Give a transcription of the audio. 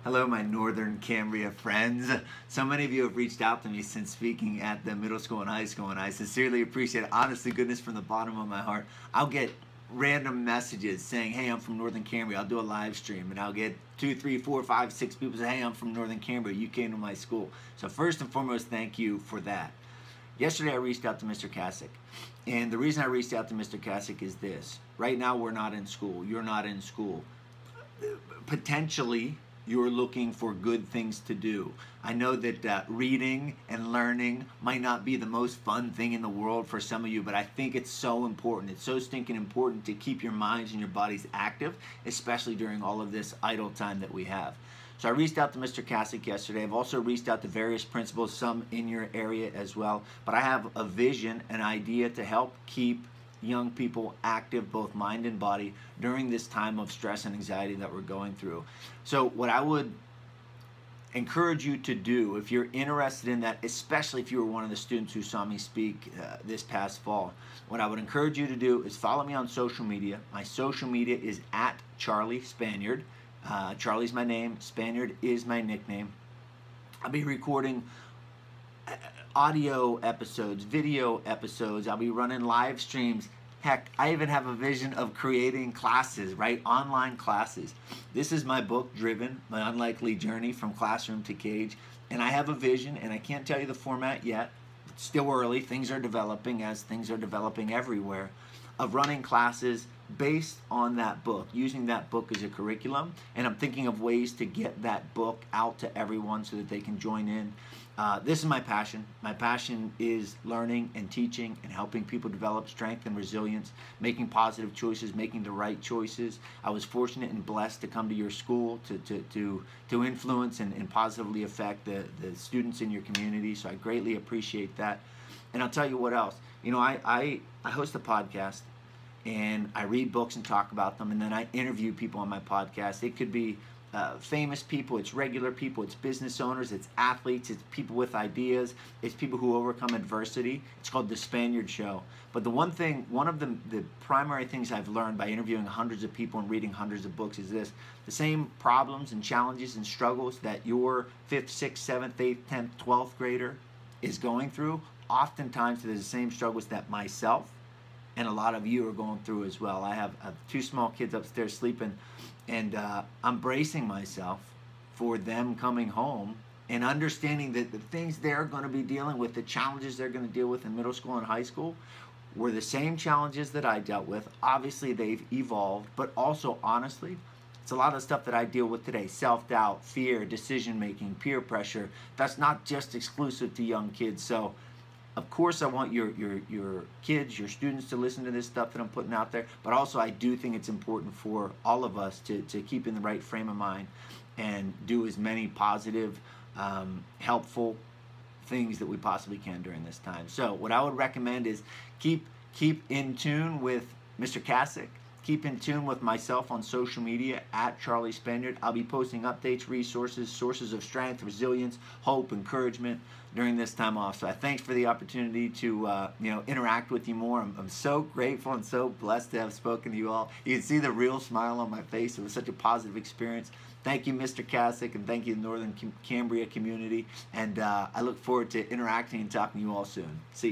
Hello, my Northern Cambria friends. So many of you have reached out to me since speaking at the middle school and high school, and I sincerely appreciate it. Honest to goodness, from the bottom of my heart, I'll get random messages saying, hey, I'm from Northern Cambria, I'll do a live stream, and I'll get 2, 3, 4, 5, 6 people say, hey, I'm from Northern Cambria, you came to my school. So first and foremost, thank you for that. Yesterday I reached out to Mr. Kasich, and the reason I reached out to Mr. Kasich is this. Right now we're not in school, you're not in school. Potentially, you're looking for good things to do. I know that reading and learning might not be the most fun thing in the world for some of you, but I think it's so important. It's so stinking important to keep your minds and your bodies active, especially during all of this idle time that we have. So I reached out to Mr. Kasich yesterday. I've also reached out to various principals, some in your area as well, but I have a vision, an idea to help keep young people active, both mind and body, during this time of stress and anxiety that we're going through. So what I would encourage you to do, if you're interested in that, especially if you were one of the students who saw me speak this past fall, what I would encourage you to do is follow me on social media. My social media is at Charlie Spaniard. Charlie's my name, Spaniard is my nickname. I'll be recording audio episodes, video episodes. I'll be running live streams. Heck, I even have a vision of creating classes, right? Online classes. This is my book, Driven, My Unlikely Journey from Classroom to Cage. And I have a vision, and I can't tell you the format yet. It's still early. Things are developing, as things are developing everywhere, of running classes based on that book, using that book as a curriculum. And I'm thinking of ways to get that book out to everyone so that they can join in. This is my passion. My passion is learning and teaching and helping people develop strength and resilience, making positive choices, making the right choices. I was fortunate and blessed to come to your school to influence and positively affect the students in your community, so I greatly appreciate that. And I'll tell you what else. You know, I host a podcast, and I read books and talk about them, and then I interview people on my podcast. It could be famous people, it's regular people, it's business owners, it's athletes, it's people with ideas, it's people who overcome adversity. It's called The Spaniard Show. But the one of the primary things I've learned by interviewing hundreds of people and reading hundreds of books is this: the same problems and challenges and struggles that your 5th, 6th, 7th, 8th, 10th, 12th grader is going through, oftentimes there's the same struggles that myself and a lot of you are going through as well. I have 2 small kids upstairs sleeping, and I'm bracing myself for them coming home and understanding that the things they're going to be dealing with, the challenges they're going to deal with in middle school and high school, were the same challenges that I dealt with. Obviously, they've evolved, but also, honestly, it's a lot of stuff that I deal with today: self-doubt, fear, decision-making, peer pressure. That's not just exclusive to young kids. So of course, I want your kids, your students to listen to this stuff that I'm putting out there, but also I do think it's important for all of us to keep in the right frame of mind and do as many positive, helpful things that we possibly can during this time. So what I would recommend is keep in tune with Mr. Kasich. Keep in tune with myself on social media at Charlie Spaniard. I'll be posting updates, resources, sources of strength, resilience, hope, encouragement during this time off. So I thanks for the opportunity to interact with you more. I'm so grateful and so blessed to have spoken to you all. You can see the real smile on my face. It was such a positive experience. Thank you, Mr. Kasich, and thank you, Northern Cambria community. And I look forward to interacting and talking to you all soon. See you.